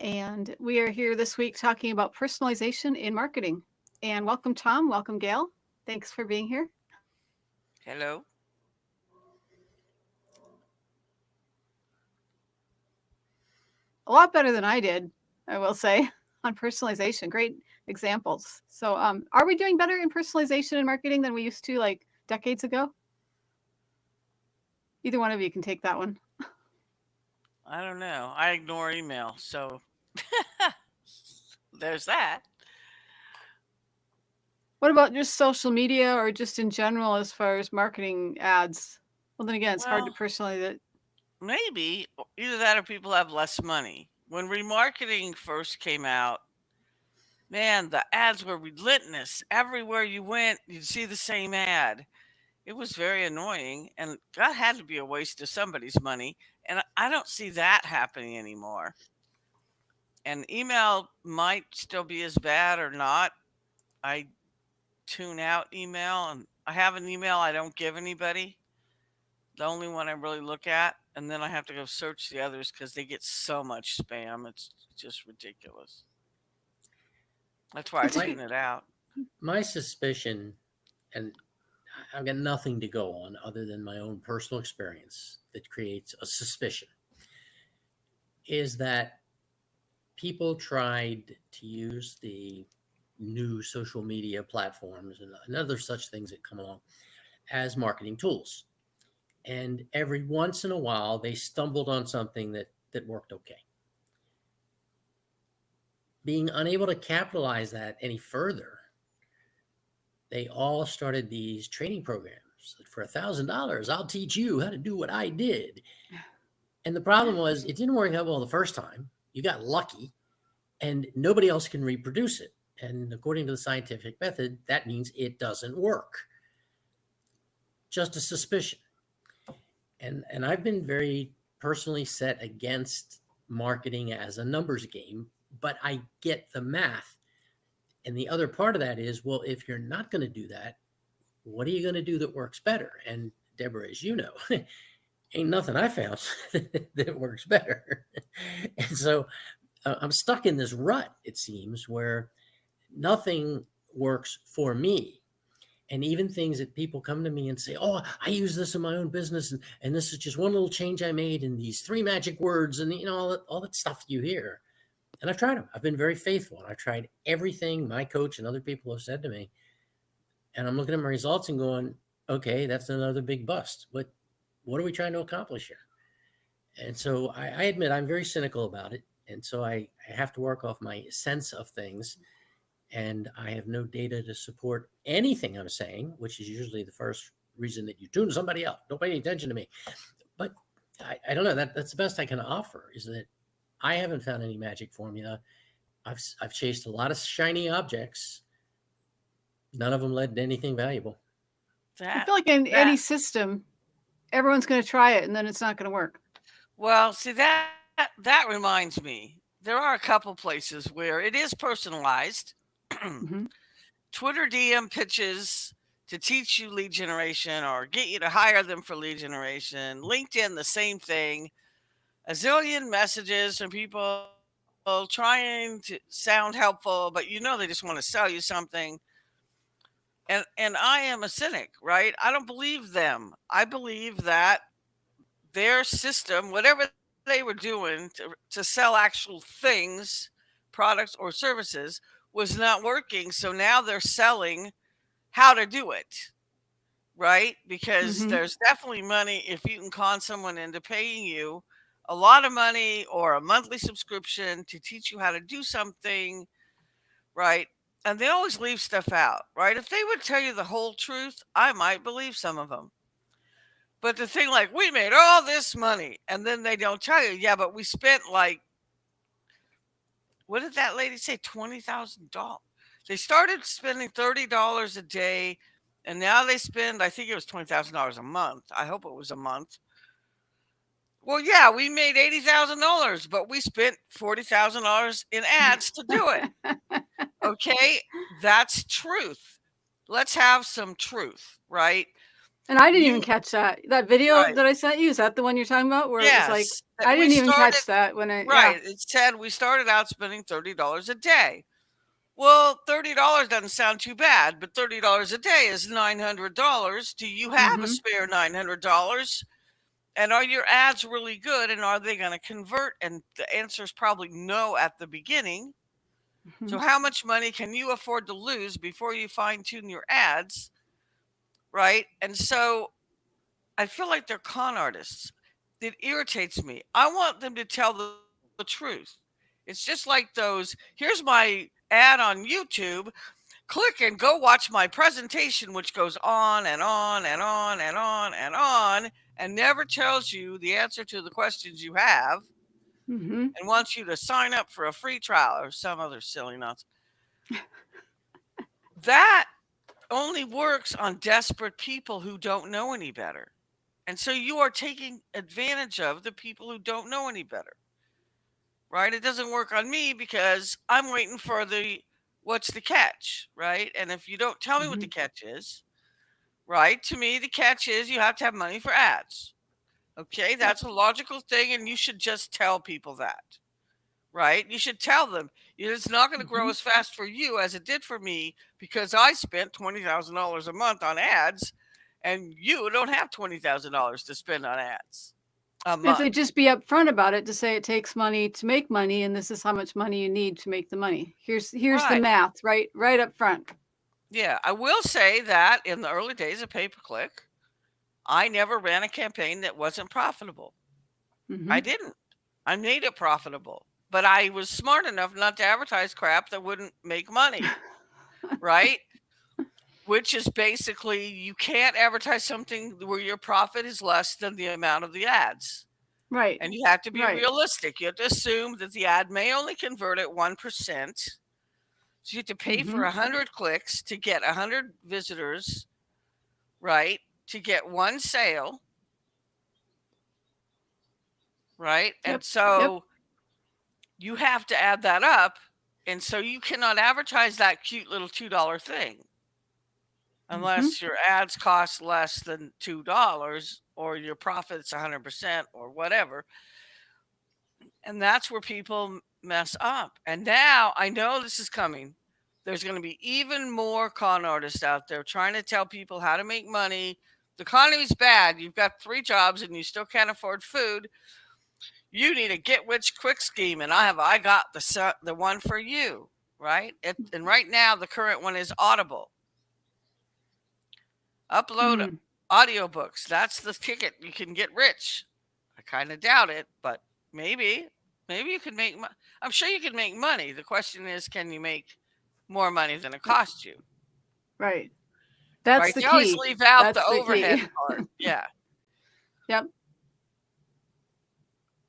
And we are here this week talking about personalization in marketing. And welcome, Tom. Welcome, Gail. Thanks for being here. Hello. A lot better than I did, I will say, on personalization. Great examples. So, are we doing better in personalization in marketing than we used to like decades ago? Either one of you can take that one. I don't know. I ignore email, so there's that. What about just social media or just in general as far as marketing ads? Well, then again, it's hard to Well, personalize it. maybe either that or people have less money. When remarketing first came out, man, the ads were relentless. Everywhere you went, you'd see the same ad. It was very annoying, and that had to be a waste of somebody's money. And I don't see that happening anymore. And email might still be as bad or not. I tune out email, and I have an email I don't give anybody, the only one I really look at, and then I have to go search the others because they get so much spam. It's just ridiculous. That's why I But to My be tune it out. my suspicion, and I've got nothing to go on other than my own personal experience that creates a suspicion, is that people tried to use the new social media platforms and other such things that come along as marketing tools. And every once in a while, they stumbled on something that worked okay. Being unable to capitalize that any further, they all started these training programs. For $1,000, I'll teach you how to do what I did. And the problem was, it didn't work out well the first time. You got lucky, and nobody else can reproduce it. And according to the scientific method, that means it doesn't work. Just a suspicion. And I've been very personally set against marketing as a numbers game, but I get the math. And the other part of that is, well, if you're not going to do that, what are you going to do that works better? And Deborah, as you know, ain't nothing I found that works better. And so I'm stuck in this rut, it seems, where nothing works for me. And even things that people come to me and say, oh, I use this in my own business. And this is just one little change I made in these three magic words and, all that stuff you hear. And I've tried them. I've been very faithful. I've tried everything my coach and other people have said to me. And I'm looking at my results and going, okay, that's another big bust. But what are we trying to accomplish here? And so I admit I'm very cynical about it. And so I have to work off my sense of things. And I have no data to support anything I'm saying, which is usually the first reason that you tune somebody out. Don't pay any attention to me. But I don't know. That's the best I can offer, is that I haven't found any magic formula. I've chased a lot of shiny objects. None of them led to anything valuable. I That feel like in that any system, everyone's going to try it and then it's not going to work. well, see that reminds me. There are a couple places where it is personalized. Hmm. Twitter DM pitches to teach you lead generation or get you to hire them for lead generation. LinkedIn, the same thing. A zillion messages from people trying to sound helpful, but they just want to sell you something. And I am a cynic, right? I don't believe them. I believe that their system, whatever they were doing to sell actual things, products or services, was not working. So now they're selling how to do it, right? Because Hmm. there's definitely money if you can con someone into paying you a lot of money or a monthly subscription to teach you how to do something, right? And they always leave stuff out, right? If they would tell you the whole truth, I might believe some of them. But the thing, like, we made all this money, and then they don't tell you, yeah, but we spent like, what did that lady say? $20,000. They started spending $30 a day, and now they spend, I think it was $20,000 a month. I hope it was a month. Well, yeah, we made $80,000, but we spent $40,000 in ads to do it. Okay, that's truth. Let's have some truth, right? And I didn't even You catch that. That video right. that I sent you, is that the one you're talking about where it was like Yes, that I we didn't even started catch that when I yeah. right. It said we started out spending $30 a day. Well, $30 doesn't sound too bad, but $30 a day is $900. Do you have a Mhm. spare $900? And are your ads really good? And are they going to convert? And the answer is probably no at the beginning. So, Mhm. how much money can you afford to lose before you fine tune your ads? Right. And so I feel like they're con artists. It irritates me. I want them to tell the truth. It's just like those here's my ad on YouTube. Click and go watch my presentation, which goes on and on and on and on and on, and never tells you the answer to the questions you have Mhm. and wants you to sign up for a free trial or some other silly nonsense. That only works on desperate people who don't know any better. And so you are taking advantage of the people who don't know any better, right? It doesn't work on me because I'm waiting for the what's the catch, right? And if you don't tell me what the Mhm. catch is, right, to me, the catch is you have to have money for ads. Okay, Yep. that's a logical thing, and you should just tell people that, right? You should tell them it's not going to grow Mhm. as fast for you as it did for me because I spent $20,000 a month on ads, and you don't have $20,000 to spend on ads a If month. they just be upfront about it to say it takes money to make money and this is how much money you need to make the money. Here's the Right. math, right up front. Yeah. I will say that in the early days of pay per click, I never ran a campaign that wasn't profitable. I Mhm. didn't. I made it profitable, but I was smart enough not to advertise crap that wouldn't make money, right? Which is basically you can't advertise something where your profit is less than the amount of the ads. Right. And you have to be Right. realistic. You have to assume that the ad may only convert at 1%. So you have to pay for Mhm. 100 clicks to get 100 visitors, right? To get one sale, right? And Yep. Yep. so you have to add that up. And so you cannot advertise that cute little $2 thing Mhm. unless your ads cost less than $2 or your profit's 100% or whatever. And that's where people mess up. And now I know this is coming. There's going to be even more con artists out there trying to tell people how to make money. The economy's bad. You've got 3 jobs and you still can't afford food. You need a get rich quick scheme, and I got the one for you, right? And right now the current one is Audible. Upload Mm. audiobooks. That's the ticket. You can get rich. I kind of doubt it, but maybe. Maybe you can make I'm sure you can make money. The question is, can you make more money than it costs you? Right. That's Right? the They always key. leave out the That's the overhead key. part. Yeah. Yep.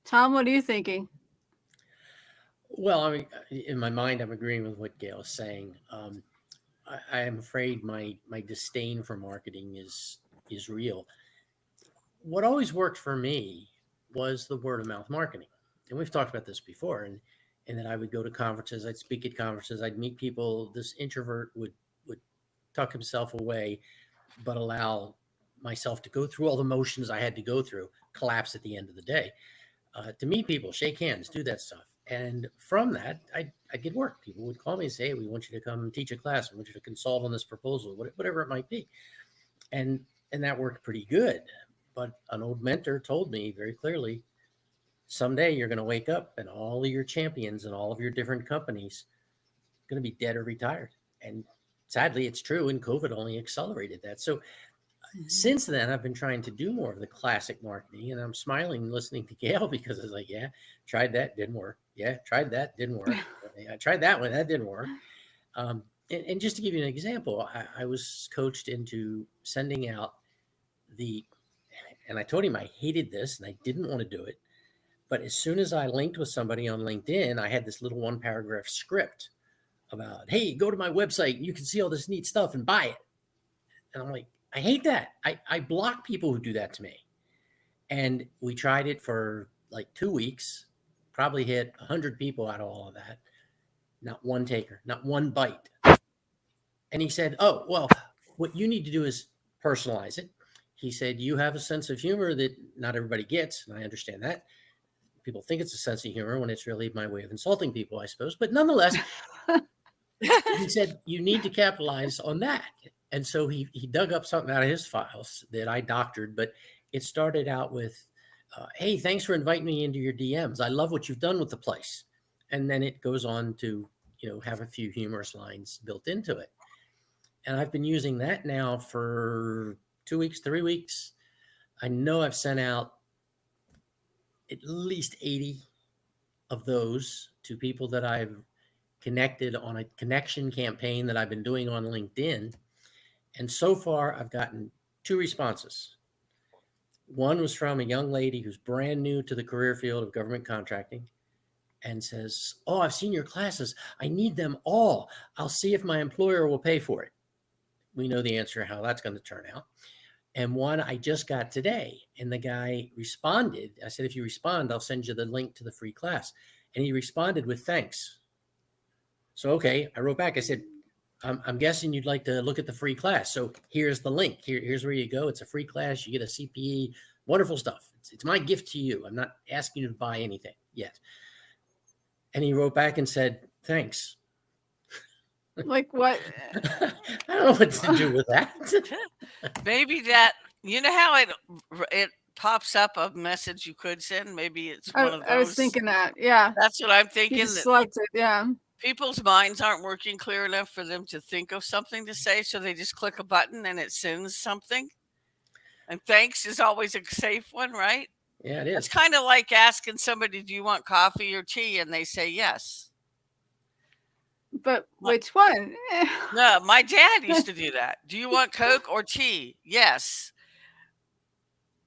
Tom, what are you thinking? Well, I mean, in my mind, I'm agreeing with what Gail is saying. I am afraid my disdain for marketing is real. What always worked for me was the word of mouth marketing, and we've talked about this before. And then I would go to conferences, I'd speak at conferences, I'd meet people. This introvert would tuck himself away, but allow myself to go through all the motions I had to go through, collapse at the end of the day, to meet people, shake hands, do that stuff. And from that, I get work. People would call me and say, hey, we want you to come teach a class. We want you to consult on this proposal, whatever it might be. And and that worked pretty good. But an old mentor told me very clearly, someday you're going to wake up and all of your champions and all of your different companies are going to be dead or retired. And sadly, it's true. And COVID only accelerated that. So Mhm. since then, I've been trying to do more of the classic marketing, and I'm smiling listening to Gail because it's like, yeah, tried that, didn't work. Yeah, tried that, didn't work. Yeah, I tried that one, that didn't work. And just to give you an example, I was coached into sending out the, and I told him I hated this and I didn't want to do it. But as soon as I linked with somebody on LinkedIn, I had this little 1 paragraph script about, hey, go to my website, you can see all this neat stuff and buy it. And I'm like, I hate that. I block people who do that to me. And we tried it for like 2 weeks, probably hit 100 people out of all of that. Not one taker, not one bite. And he said, oh, well, what you need to do is personalize it. he said, "You have a sense of humor that not everybody gets." And I understand that. People think it's a sense of humor when it's really my way of insulting people, I suppose. But nonetheless, he said, "You need to capitalize on that." And so he dug up something out of his files that I doctored, but it started out with, "Hey, thanks for inviting me into your DMs. I love what you've done with the place." And then it goes on to, have a few humorous lines built into it. And I've been using that now for 2 weeks, 3 weeks. I know I've sent out at least 80 of those to people that I've connected on a connection campaign that I've been doing on LinkedIn. And so far, I've gotten 2 responses. One was from a young lady who's brand new to the career field of government contracting and says, "Oh, I've seen your classes. I need them all. I'll see if my employer will pay for it." We know the answer, how that's going to turn out. And one I just got today, and the guy responded. I said, "If you respond, I'll send you the link to the free class." And he responded with thanks. So, okay, I wrote back. I said, I'm guessing you'd like to look at the free class. So here's the link. Here's where you go. It's a free class. You get a CPE. Wonderful stuff. It's my gift to you. I'm not asking you to buy anything yet. And he wrote back and said, "Thanks." Like what? I don't know what to do with that. Maybe that, you know how it pops up a message you could send. Maybe it's one of I was those. thinking that. Yeah. That's what I'm You thinking. just That select it. Yeah. people's minds aren't working clear enough for them to think of something to say, so they just click a button and it sends something. And thanks is always a safe one, right? Yeah, it It's is. kind of like asking somebody, "Do you want coffee or tea?" And they say yes. But My, which one? no, my dad used to do that. "Do you want Coke or tea?" Yes.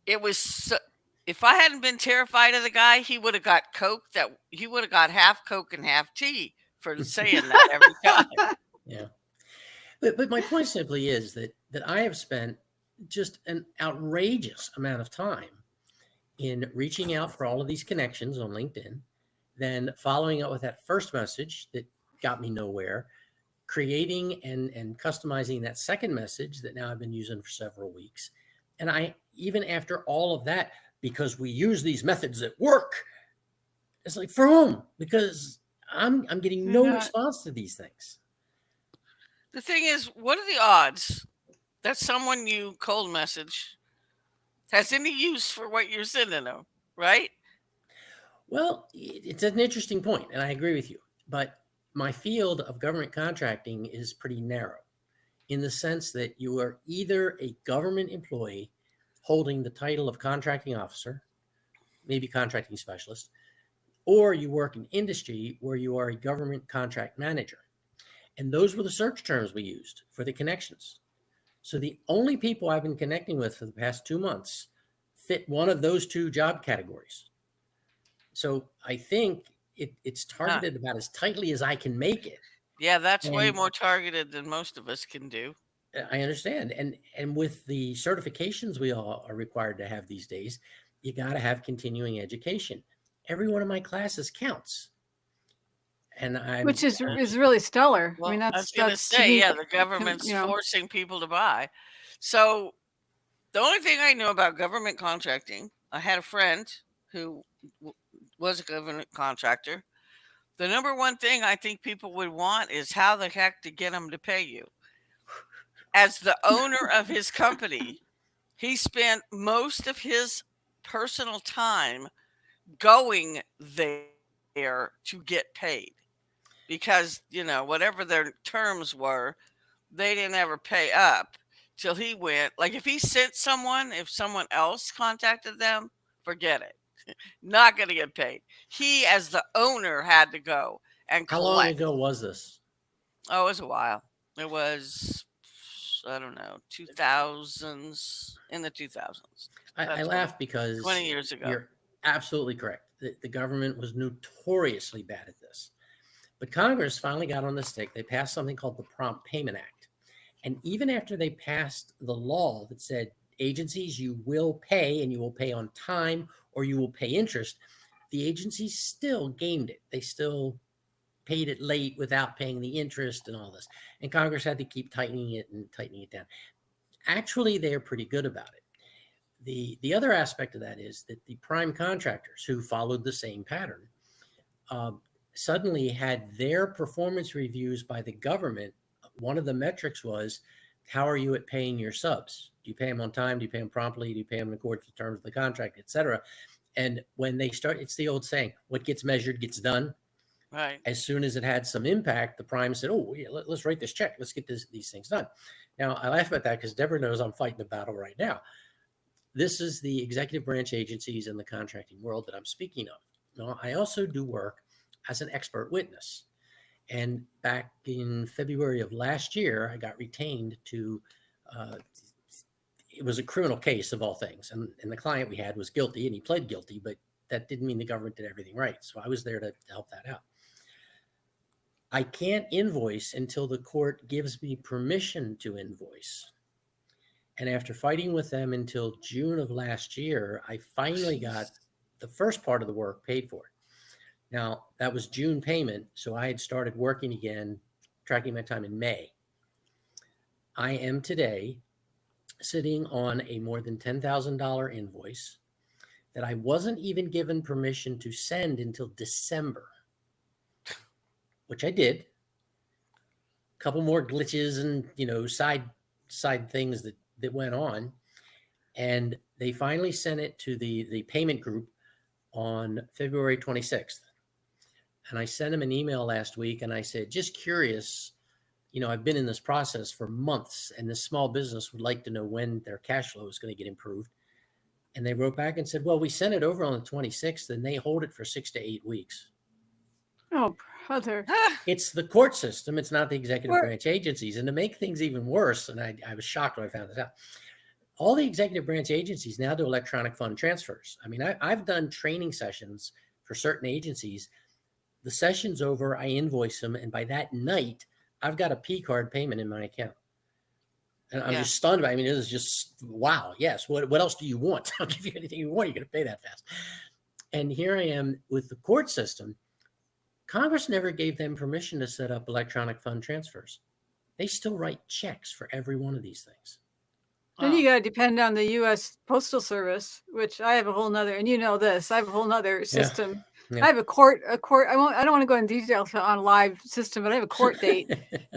It was so, if I hadn't been terrified of the guy, he would have got Coke, that he would have got half Coke and half tea for saying that every time. Yeah. But my point simply is that I have spent just an outrageous amount of time in reaching out for all of these connections on LinkedIn, then following up with that first message that got me nowhere, creating and customizing that second message that now I've been using for several weeks. And I, even after all of that, because we use these methods that work, it's like, for whom? Because I'm getting You're no not. response to these things. The thing is, what are the odds that someone you cold message has any use for what you're sending them, right? Well, it's an interesting point, and I agree with you. But my field of government contracting is pretty narrow in the sense that you are either a government employee holding the title of contracting officer, maybe contracting specialist, or you work in industry where you are a government contract manager. And those were the search terms we used for the connections. So the only people I've been connecting with for the past 2 months fit one of those two job categories. So I think it's Huh. targeted about as tightly as I can make it. Yeah, that's way And more targeted than most of us can do. I understand. And with the certifications we all are required to have these days, you got to have continuing education. Every one of my classes counts. And Which I'm is really stellar. I mean, Well, I was going to that's to say, me, yeah, the government's you know, forcing people to buy. So the only thing I knew about government contracting, I had a friend who w- was a government contractor. The number one thing I think people would want is how the heck to get them to pay you. As the owner of his company, he spent most of his personal time going there to get paid because, whatever their terms were, they didn't ever pay up till he went. Like if he sent someone, if someone else contacted them, forget it. Not going to get paid. He, as the owner, had to go and how long collect. ago was this? Oh, it was a while. It was, I don't know, 2000s, in the 2000s. I About 20, laugh because 20 years ago. you're absolutely correct. The government was notoriously bad at this. But Congress finally got on the stick. They passed something called the Prompt Payment Act. And even after they passed the law that said agencies, you will pay and you will pay on time or you will pay interest, the agencies still gamed it. They still paid it late without paying the interest and all this. And Congress had to keep tightening it and tightening it down. Actually, they're pretty good about it. The other aspect of that is that the prime contractors who followed the same pattern um, suddenly had their performance reviews by the government. One of the metrics was, how are you at paying your subs? Do you pay them on time? Do you pay them promptly? Do you pay them in accordance with the terms of the contract, et cetera? And when they start, it's the old saying, what gets measured gets done. Right. As soon as it had some impact, the prime said, oh, yeah, let's write this check. Let's get these things done. Now, I laugh about that because Deborah knows I'm fighting the battle right now. This is the executive branch agencies in the contracting world that I'm speaking of. Now, I also do work as an expert witness. And back in February of last year, I got retained to, uh, it was a criminal case of all things. And the client we had was guilty and he pled guilty, but that didn't mean the government did everything right. So I was there to help that out. I can't invoice until the court gives me permission to invoice. And after fighting with them until June of last year, I finally got Jeez. the first part of the work paid for. Now, that was June payment, so I had started working again, tracking my time in May. I am today sitting on a more than $10,000 invoice that I wasn't even given permission to send until December, which I did. A couple more glitches and side things that went on, and they finally sent it to the payment group on February 26th. And I sent him an email last week and I said, just curious, I've been in this process for months and this small business would like to know when their cash flow is going to get improved. And they wrote back and said, well, we sent it over on the 26th and they hold it for 6 to 8 weeks. Oh, brother. It's the court system. It's not the executive We're, branch agencies. And to make things even worse, and I was shocked when I found this out, all the executive branch agencies now do electronic fund transfers. I mean, I've done training sessions for certain agencies. The session's over, I invoice them, and by that night, I've got a P card payment in my account. And I'm Yeah. just stunned by it. I mean, it was just, wow, yes. What else do you want? I'll give you anything you want. You're going to pay that fast. And here I am with the court system. Congress never gave them permission to set up electronic fund transfers. They still write checks for every one of these things. then Oh. you got to depend on the U.S. Postal Service, which I have a whole nother, and you know this, I have a whole nother Yeah. system. Yeah. I have a court, I don't want to go in detail on a live system, but I have a court date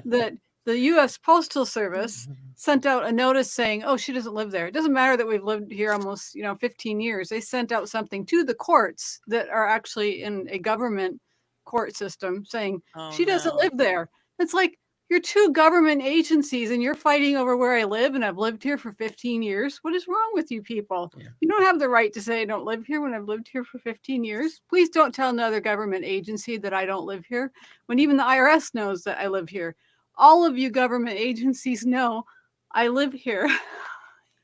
that the U.S. Postal Service sent out a notice saying, oh, she doesn't live there. It doesn't matter that we've lived here almost, 15 years. They sent out something to the courts that are actually in a government court system saying Oh she doesn't no. live there. It's like, you're two government agencies and you're fighting over where I live and I've lived here for 15 years. What is wrong with you people? Yeah. You don't have the right to say I don't live here when I've lived here for 15 years. Please don't tell another government agency that I don't live here when even the IRS knows that I live here. All of you government agencies know I live here.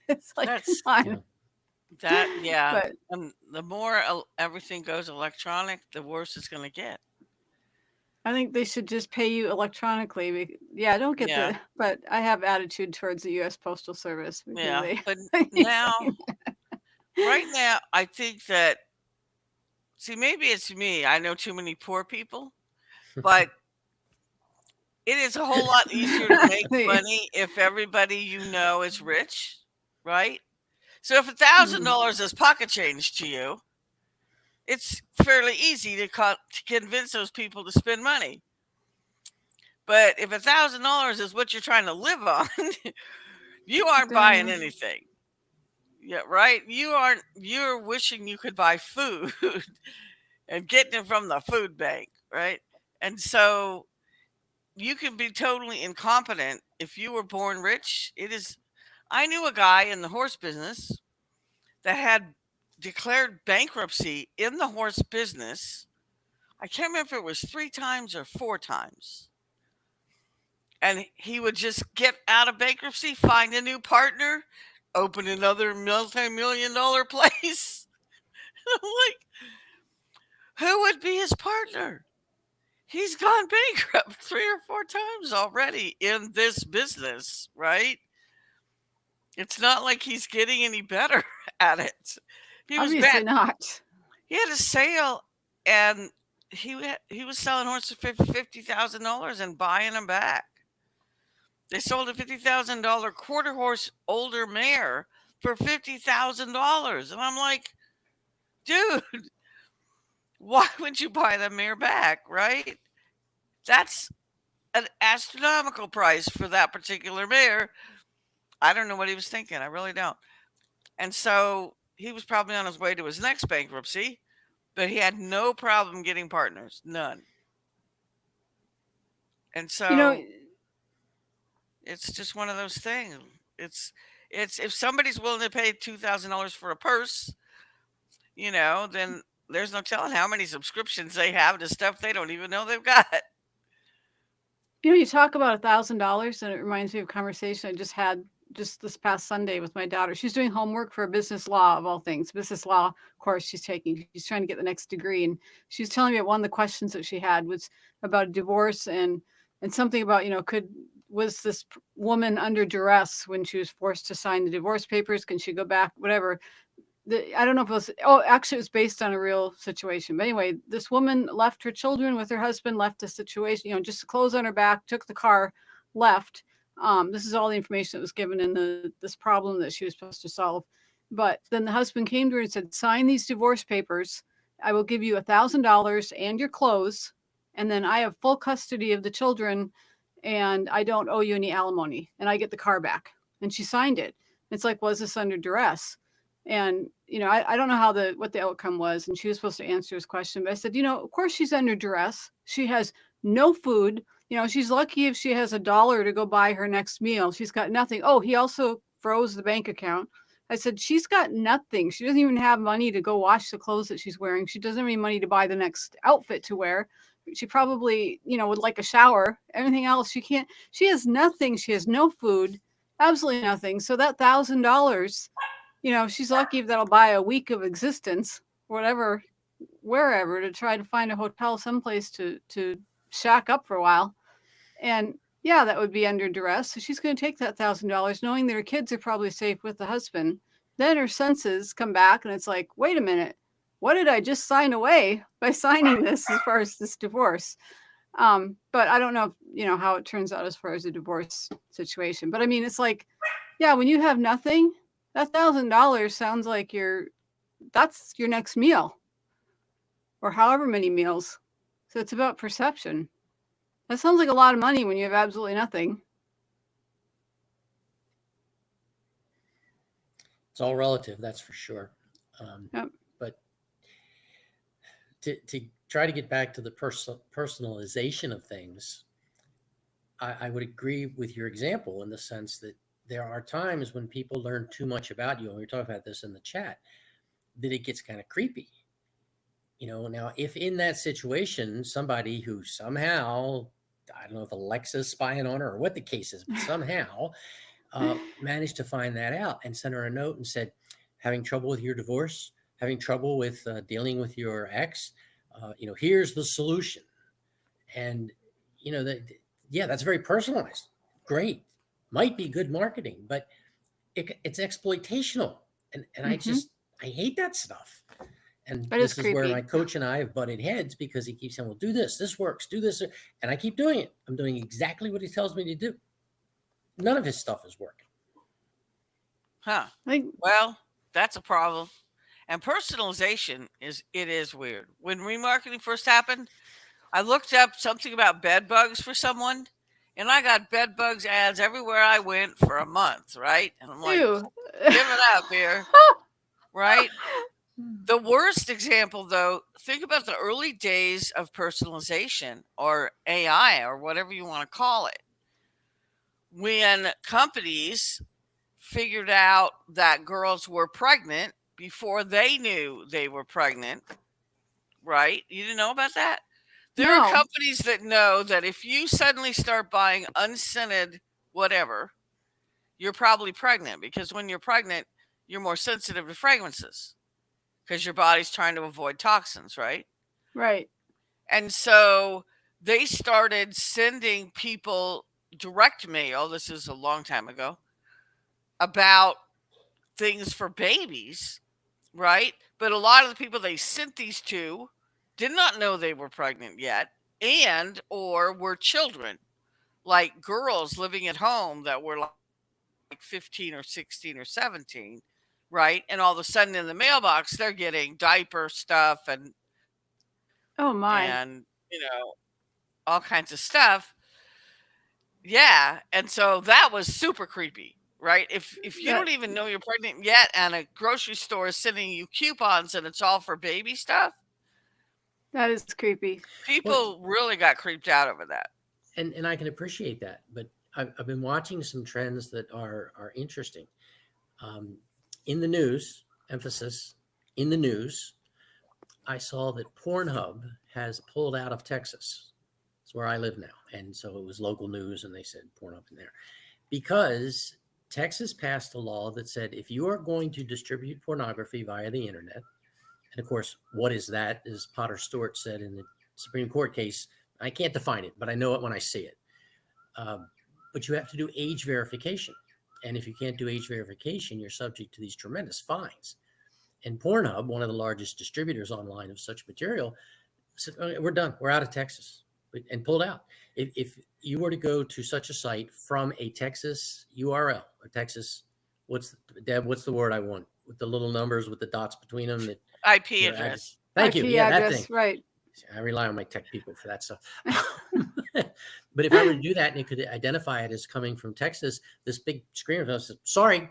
It's like, come That's on. yeah. But And the more everything goes electronic, the worse it's going to get. I think they should just pay you electronically. Yeah, don't get Yeah. but I have attitude towards the U.S. Postal Service because Yeah. they, But they now, right now, I think that, see, maybe it's me. I know too many poor people, but it is a whole lot easier to make they, money if everybody you know is rich, right? So if mm, $1,000 is pocket change to you, it's fairly easy to convince those people to spend money. But if $1,000 is what you're trying to live on, you aren't buying then anything. Yeah, right. You aren't. You're wishing you could buy food and getting it from the food bank, right? And so you can be totally incompetent if you were born rich. It is. I knew a guy in the horse business that had declared bankruptcy in the horse business. I can't remember if it was 3 times or 4 times. And he would just get out of bankruptcy, find a new partner, open another multi-million-dollar place. Like, who would be his partner? He's gone bankrupt 3 or 4 times already in this business, right? It's not like he's getting any better at it. He was bad. obviously not. He had a sale, and he was selling horses for $50,000 and buying them back. They sold a $50,000 quarter horse older mare for $50,000. And I'm like, dude, why would you buy the mirror back, right? That's an astronomical price for that particular mirror. I don't know what he was thinking. I really don't. And so he was probably on his way to his next bankruptcy, but he had no problem getting partners, none. And You know, so it's just one of those things. It's it's if somebody's willing to pay $2,000 for a purse, then there's no telling how many subscriptions they have to stuff they don't even know they've got. you talk about $1,000, and it reminds me of a conversation I just had just this past Sunday with my daughter. She's doing homework for a business law of all things, business law course she's taking. She's trying to get the next degree, and she was telling me one of the questions that she had was about divorce and something about could was this woman under duress when she was forced to sign the divorce papers? Can she go back? Whatever. I don't know if it was. Oh, actually, it was based on a real situation. But anyway, this woman left her children with her husband, left the situation, just clothes on her back, took the car, left. This is all the information that was given in this problem that she was supposed to solve. But then the husband came to her and said, "Sign these divorce papers. I will give you $1,000 and your clothes, and then I have full custody of the children, and I don't owe you any alimony, and I get the car back." And she signed it. It's like, was this under duress? And I don't know what the outcome was, and she was supposed to answer his question, but I said, of course she's under duress. She has no food. She's lucky if she has $1 to go buy her next meal. She's got nothing. Oh, he also froze the bank account. I said, she's got nothing. She doesn't even have money to go wash the clothes that she's wearing. She doesn't have any money to buy the next outfit to wear. She probably would like a shower. Everything else she can't. She has nothing. She has no food, absolutely nothing. So that $1,000, she's lucky if that'll buy a week of existence, whatever, wherever, to try to find a hotel someplace to shack up for a while. And yeah, that would be under duress. So she's going to take that $1,000, knowing that her kids are probably safe with the husband. Then her senses come back, and it's like, wait a minute, what did I just sign away by signing this as far as this divorce? But I don't know, how it turns out as far as a divorce situation. But I mean, it's like, yeah, when you have nothing, that $1,000 sounds like that's your next meal, or however many meals. So it's about perception. That sounds like a lot of money when you have absolutely nothing. It's all relative, that's for sure. Yep. But to try to get back to the personalization of things, I would agree with your example in the sense that there are times when people learn too much about you, and we were talking about this in the chat, that it gets kind of creepy. Now, if in that situation, somebody who somehow, I don't know if Alexa's spying on her or what the case is, but somehow managed to find that out and sent her a note and said, having trouble with your divorce, having trouble with dealing with your ex, here's the solution. And, that's very personalized. Great. Might be good marketing, but it's exploitational. And Mm-hmm. I hate that stuff. And That is this is where my creepy. coach and I have butted heads because he keeps saying, well, do this works, do this. And I keep doing it. I'm doing exactly what he tells me to do. None of his stuff is working. Huh. Like, Well, that's a problem. And personalization is weird. When remarketing first happened, I looked up something about bed bugs for someone, and I got bed bugs ads everywhere I went for a month, right? And I'm like, ew. give it up here, right? The worst example, though, think about the early days of personalization or AI or whatever you want to call it. When companies figured out that girls were pregnant before they knew they were pregnant, right? You didn't know about that? There are No. companies that know that if you suddenly start buying unscented whatever, you're probably pregnant because when you're pregnant, you're more sensitive to fragrances because your body's trying to avoid toxins, right? Right. And so they started sending people direct mail. This is a long time ago about things for babies, right? But a lot of the people they sent these to did not know they were pregnant yet and or were children, like girls living at home that were like 15 or 16 or 17. right? And all of a sudden in the mailbox, they're getting diaper stuff Oh my. and all kinds of stuff. Yeah, and so that was super creepy, right? If you That don't even know you're pregnant yet, and a grocery store is sending you coupons and it's all for baby stuff, that is creepy. Well, people really got creeped out over that. and I can appreciate that, but I've been watching some trends that are interesting. Um, in the news, emphasis in the news, I saw that Pornhub has pulled out of Texas. It's where I live now, and so it was local news, and they said Pornhub in there because Texas passed a law that said if you are going to distribute pornography via the internet, and of course, what is that? As Potter Stewart said in the Supreme Court case, I can't define it, but I know it when I see it. Um, but you have to do age verification. And if you can't do age verification, you're subject to these tremendous fines. And Pornhub, one of the largest distributors online of such material, said, "Okay, we're done. We're out of Texas," and pulled out. If you were to go to such a site from a Texas URL, a Texas, Deb? What's the word I want with the little numbers with the dots between them? That IP your address. address. Thank you. IP Yeah, that address, thing. right. I rely on my tech people for that stuff. But if I were to do that and it could identify it as coming from Texas, this big screen says, "Sorry,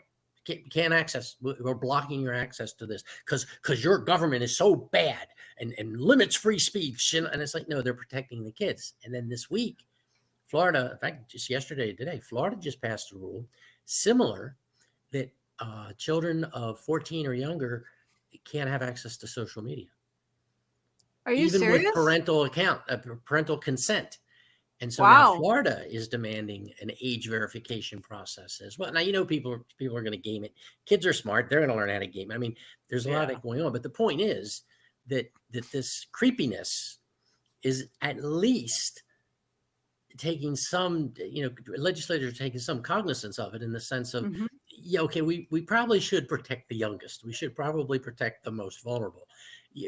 can't access. We're blocking your access to this because your government is so bad and limits free speech." And it's like, no, they're protecting the kids. And then this week, Florida, in fact, just yesterday, today, Florida just passed a rule similar that children of 14 or younger can't have access to social media, Are you even with serious? parental consent. And so now Wow. Florida is demanding an age verification process as well. Now, people are going to game it. Kids are smart; they're going to learn how to game it. I mean, there's a lot of Yeah. that going on. But the point is that this creepiness is at least taking some, legislators are taking some cognizance of it in the sense of, Hmm. yeah, okay, we probably should protect the youngest. We should probably protect the most vulnerable.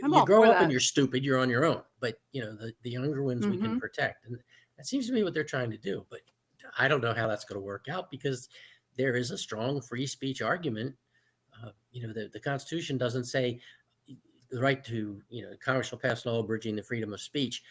I'm You all grow for up and that. you're stupid, you're on your own. But the younger ones we can Hmm. protect, and that seems to be what they're trying to do. But I don't know how that's going to work out because there is a strong free speech argument. The Constitution doesn't say the right to, Congress shall pass law abridging the freedom of speech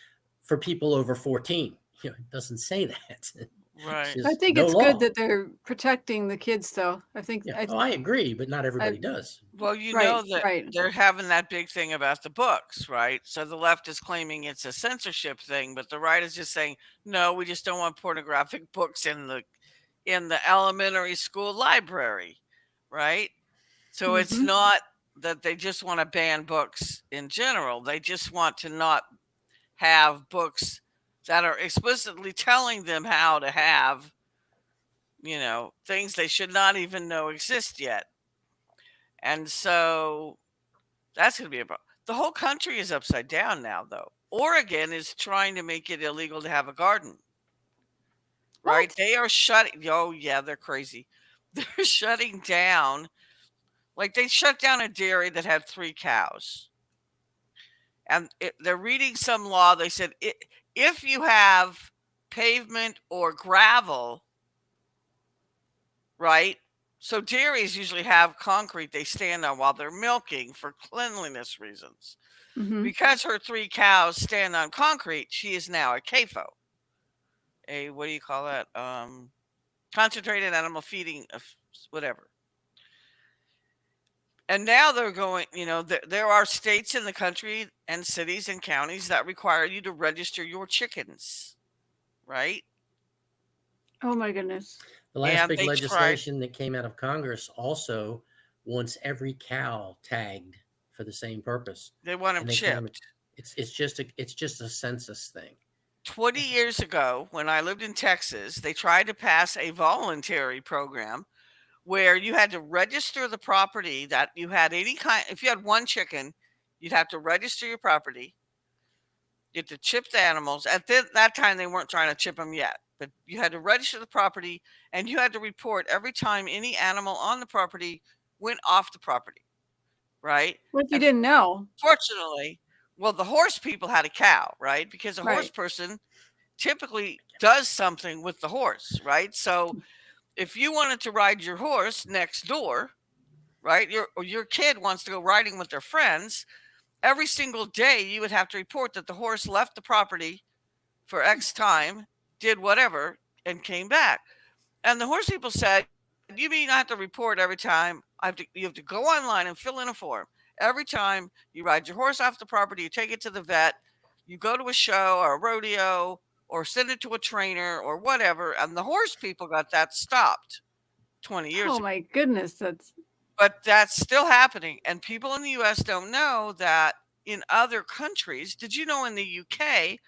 for people over 14. It doesn't say that. It Right. I says think no it's good law. that they're protecting the kids, though. Yeah. Oh, I agree, but not I everybody does. Well, you right, know that right. they're having that big thing about the books, right? So the left is claiming it's a censorship thing, but the right is just saying, no, we just don't want pornographic books in the elementary school library, right? So it's Hmm. not that they just want to ban books in general. They just want to not have books that are explicitly telling them how to have, things they should not even know exist yet. And so that's going to be a problem. The whole country is upside down now, though. Oregon is trying to make it illegal to have a garden, right? What? They are shutting, oh, yeah, they're crazy. They're shutting down, like they shut down a dairy that had 3 cows. And they're reading some law. They said if you have pavement or gravel, right? So dairies usually have concrete they stand on while they're milking for cleanliness reasons. Hmm. Because her 3 cows stand on concrete, she is now a CAFO. A what do you call that? Concentrated animal feeding of whatever. And now they're going, there are states in the country and cities and counties that require you to register your chickens, right? Oh my goodness. The last And big they tried, legislation that came out of Congress also wants every cow tagged for the same purpose, they want them and they claim chipped. it's just a census thing. 20 years ago, when I lived in Texas, they tried to pass a voluntary program where you had to register the property that you had any kind. If you had one chicken, you'd have to register your property. You had to chip the animals. At that time, they weren't trying to chip them yet, but you had to register the property and you had to report every time any animal on the property went off the property, right? What if you And didn't know? fortunately, well, the horse people had a cow, right? Because a horse Right. person typically does something with the horse, right? So if you wanted to ride your horse next door, right? Your kid wants to go riding with their friends. Every single day, you would have to report that the horse left the property for X time, did whatever, and came back. And the horse people said, "You mean I have to report every time? You have to go online and fill in a form every time you ride your horse off the property, you take it to the vet, you go to a show or a rodeo, or send it to a trainer or whatever." And the horse people got that stopped 20 years Oh ago. my goodness, that's But that's still happening. And people in the US don't know that in other countries, did you know in the UK,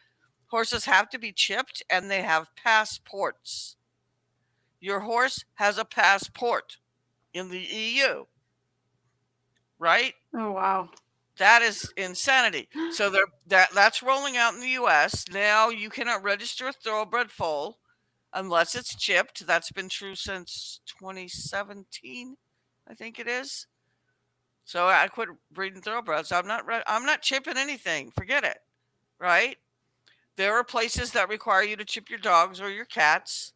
horses have to be chipped and they have passports? Your horse has a passport in the EU, right? oh wow. That is insanity. So that's rolling out in the US. Now you cannot register a thoroughbred foal unless it's chipped. That's been true since 2017, I think it is. So I quit breeding thoroughbreds. I'm not chipping anything. Forget it. Right? There are places that require you to chip your dogs or your cats.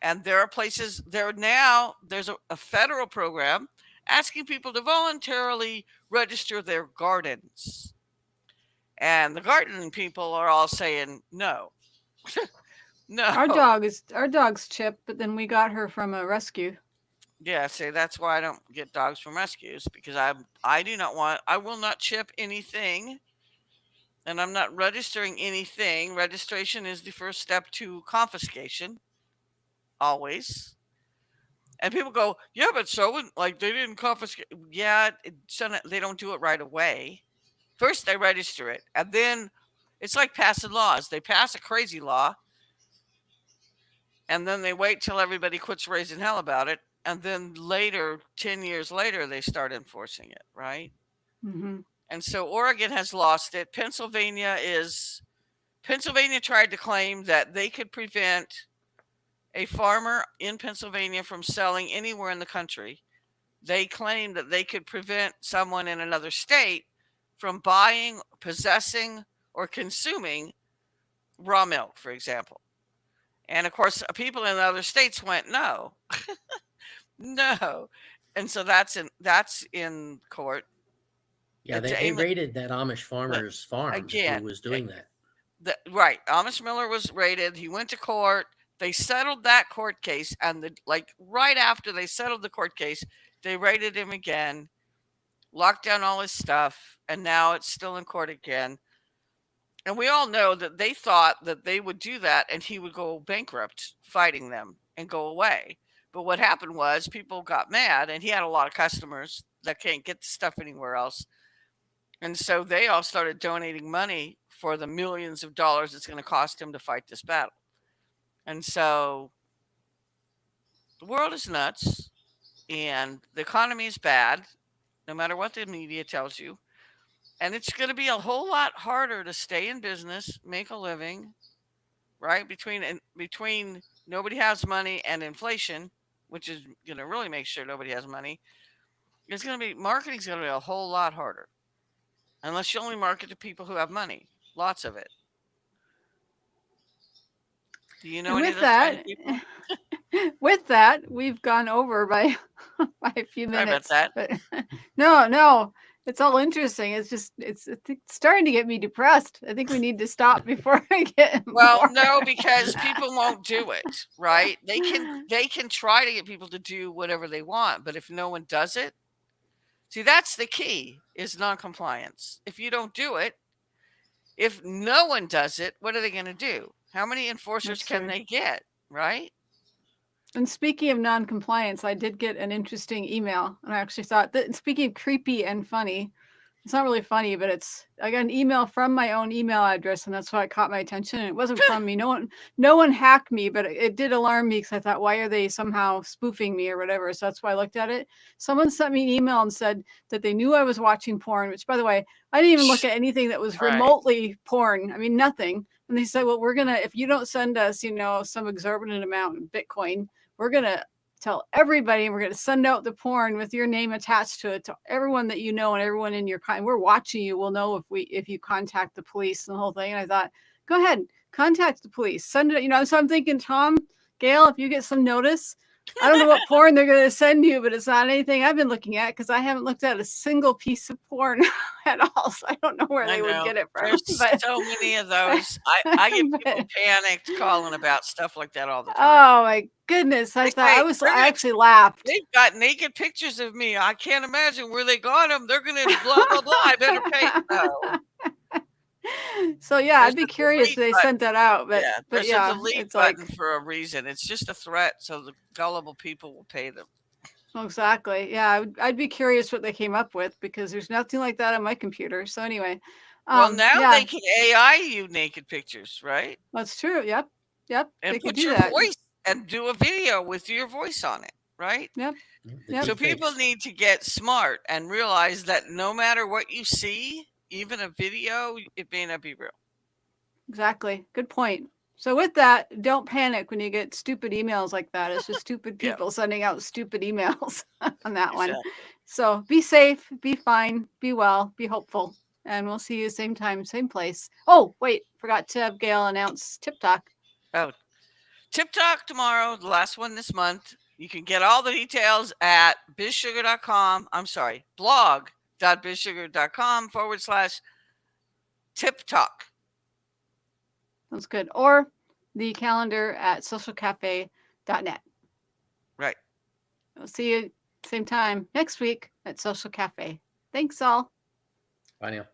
And there are places there's a federal program asking people to voluntarily register their gardens. And the gardening people are all saying no. No. Our dog's Chip, but then we got her from a rescue. Yeah, see, that's why I don't get dogs from rescues because I will not chip anything and I'm not registering anything. Registration is the first step to confiscation, always. And people go, yeah, but like they didn't confiscate. Yeah, they don't do it right away. First, they register it, and then it's like passing laws. They pass a crazy law, and then they wait till everybody quits raising hell about it, and then later, 10 years later, they start enforcing it, right? Mm-hmm. And so Oregon has lost it. Pennsylvania tried to claim that they could prevent a farmer in Pennsylvania from selling anywhere in the country. They claimed that they could prevent someone in another state from buying, possessing, or consuming raw milk, for example. And of course, people in other states went, no, no. And so that's in court. Yeah, they raided that Amish farmer's farm who Again, was doing that. right. Amish Miller was raided. He went to court. They settled that court case, and right after they settled the court case, they raided him again, locked down all his stuff, and now it's still in court again. And we all know that they thought that they would do that and he would go bankrupt fighting them and go away. But what happened was people got mad and he had a lot of customers that can't get the stuff anywhere else. And so they all started donating money for the millions of dollars it's going to cost him to fight this battle. And so the world is nuts and the economy is bad, no matter what the media tells you. And it's going to be a whole lot harder to stay in business, make a living, right? Between nobody has money and inflation, which is going to really make sure nobody has money. Marketing's going to be a whole lot harder, unless you only market to people who have money, lots of it. Do you know And any of with those kind of that, people? with that, we've gone over by by a few Sorry about minutes. that. But no, it's all interesting. It's just it's starting to get me depressed. I think we need to stop before I get Well, more. no, because people won't do it, right? They can try to get people to do whatever they want, but if no one does it, see, that's the key is non-compliance. If you don't do it, if no one does it, what are they going to do? How many enforcers That's can true. they get, right? And speaking of non-compliance, I did get an interesting email, and I actually thought that speaking of creepy and funny, it's not really funny, but I got an email from my own email address, and that's why it caught my attention. And it wasn't from me. No one hacked me, but it did alarm me because I thought, why are they somehow spoofing me or whatever? So that's why I looked at it. Someone sent me an email and said that they knew I was watching porn, which, by the way, I didn't even look at anything that was Right. remotely porn. I mean, nothing. And they said, well, if you don't send us, some exorbitant amount in Bitcoin, we're gonna tell everybody, and we're going to send out the porn with your name attached to it to everyone that you know and everyone in your kind. We're watching you. We'll know if you contact the police and the whole thing. And I thought, go ahead, contact the police, send it. So I'm thinking, Tom, Gail, if you get some notice I don't know what porn they're going to send you, but it's not anything I've been looking at because I haven't looked at a single piece of porn at all. So I don't know where I they would know. get it from. There's But, so many of those. I get people but panicked calling about stuff like that all the time. oh my goodness. They I say I actually laughed. they've got naked pictures of me. I can't imagine where they got them. They're gonna blah blah blah. I better pay. No, So yeah, there's I'd be a curious if delete they button. sent that out, Yeah, but there's a yeah, delete it's button like for a reason. It's just a threat, so the gullible people will pay them. exactly. Yeah, I'd be curious what they came up with because there's nothing like that on my computer. So anyway, Well, now yeah, they can AI you naked pictures, right? that's true. Yep, yep, And they could put do your that. voice and do a video with your voice on it, right? Yep, The yep, So people deepfakes. need to get smart and realize that no matter what you see, even a video, it may not be real. exactly. Good point. So with that, don't panic when you get stupid emails like that. It's just stupid Yeah, people sending out stupid emails on that one. exactly. So be safe, be fine, be well, be hopeful. And we'll see you same time, same place. Oh, wait, forgot to have Gail announce Tip Talk. Oh, Tip Talk tomorrow, the last one this month. You can get all the details at bizsugar.com. I'm sorry, blog.bizsugar.com/Tip Talk. Sounds good. Or the calendar at socialcafe.net. Right. We'll see you same time next week at Social Cafe. Thanks all. Bye now.